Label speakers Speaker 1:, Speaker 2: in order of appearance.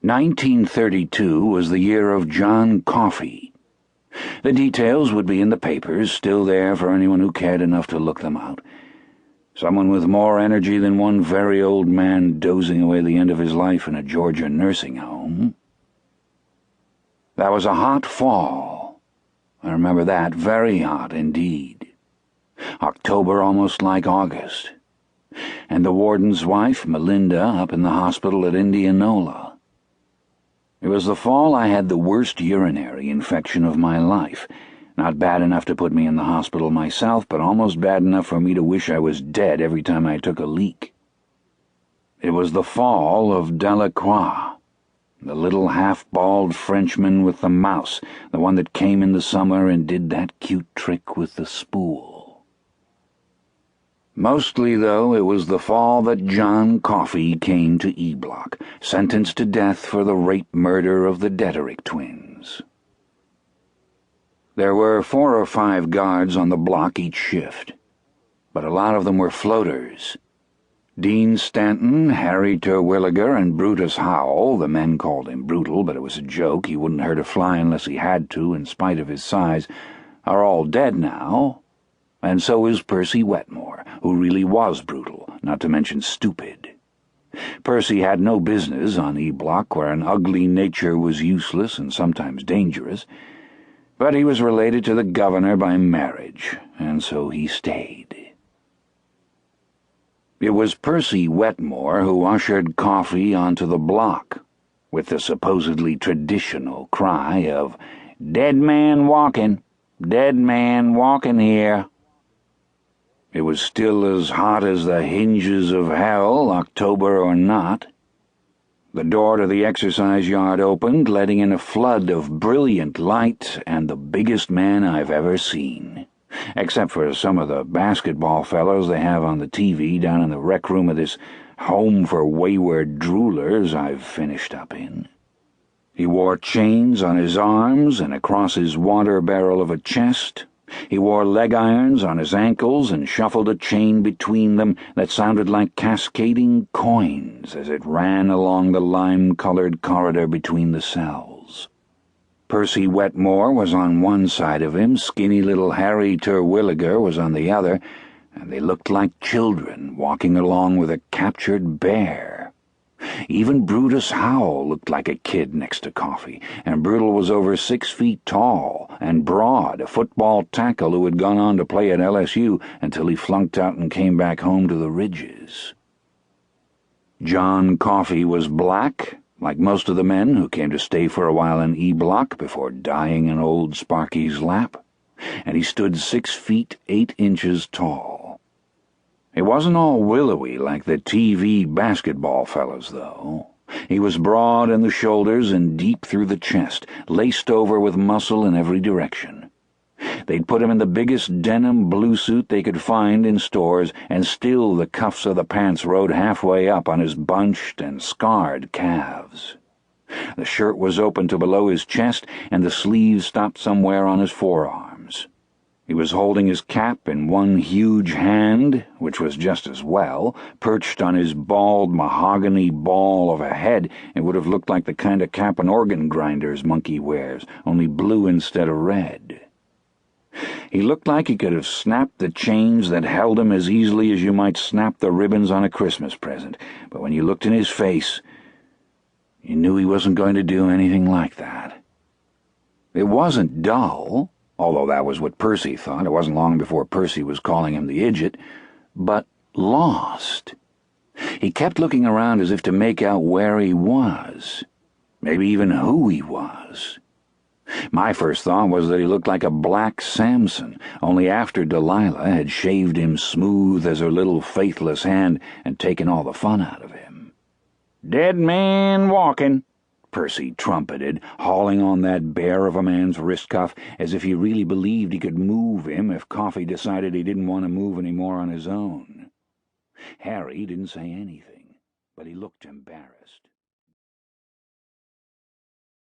Speaker 1: 1932 was the year of John Coffey. The details would be in the papers, still there for anyone who cared enough to look them out. Someone with more energy than one very old man dozing away the end of his life in a Georgia nursing home. That was a hot fall. I remember that, very hot indeed. October almost like August. And the warden's wife, Melinda, up in the hospital at Indianola. It was the fall I had the worst urinary infection of my life. Not bad enough to put me in the hospital myself, but almost bad enough for me to wish I was dead every time I took a leak. It was the fall of Delacroix, the little half-bald Frenchman with the mouse, the one that came in the summer and did that cute trick with the spool. Mostly, though, it was the fall that John Coffey came to E Block, sentenced to death for the rape-murder of the Dederick twins. There were 4 or 5 guards on the block each shift, but a lot of them were floaters. Dean Stanton, Harry Terwilliger, and Brutus Howell, the men called him Brutal, but it was a joke, he wouldn't hurt a fly unless he had to, in spite of his size, are all dead now, and so is Percy Wetmore, who really was brutal, not to mention stupid. Percy had no business on E Block, where an ugly nature was useless and sometimes dangerous, but he was related to the governor by marriage, and so he stayed. It was Percy Wetmore who ushered Coffey onto the block, with the supposedly traditional cry of, "Dead man walking here." It was still as hot as the hinges of hell, October or not. The door to the exercise yard opened, letting in a flood of brilliant light and the biggest man I've ever seen. Except for some of the basketball fellows they have on the TV down in the rec room of this home for wayward droolers I've finished up in. He wore chains on his arms and across his water barrel of a chest. He wore leg irons on his ankles and shuffled a chain between them that sounded like cascading coins as it ran along the lime-colored corridor between the cells. Percy Wetmore was on one side of him, skinny little Harry Terwilliger was on the other, and they looked like children walking along with a captured bear. Even Brutus Howell looked like a kid next to Coffey, and Brutal was over 6 feet tall and broad, a football tackle who had gone on to play at LSU until he flunked out and came back home to the Ridges. John Coffey was black, like most of the men who came to stay for a while in E Block before dying in old Sparky's lap, and he stood 6 feet 8 inches tall. He wasn't all willowy like the TV basketball fellas, though. He was broad in the shoulders and deep through the chest, laced over with muscle in every direction. They'd put him in the biggest denim blue suit they could find in stores, and still the cuffs of the pants rode halfway up on his bunched and scarred calves. The shirt was open to below his chest, and the sleeves stopped somewhere on his forearms. He was holding his cap in one huge hand, which was just as well. Perched on his bald mahogany ball of a head, it would have looked like the kind of cap an organ grinder's monkey wears, only blue instead of red. He looked like he could have snapped the chains that held him as easily as you might snap the ribbons on a Christmas present, but when you looked in his face, you knew he wasn't going to do anything like that. It wasn't dull, although that was what Percy thought. It wasn't long before Percy was calling him the idiot, but lost. He kept looking around as if to make out where he was, maybe even who he was. My first thought was that he looked like a black Samson, only after Delilah had shaved him smooth as her little faithless hand and taken all the fun out of him. "Dead man walking," Percy trumpeted, hauling on that bear of a man's wrist cuff as if he really believed he could move him if Coffey decided he didn't want to move any more on his own. Harry didn't say anything, but he looked embarrassed.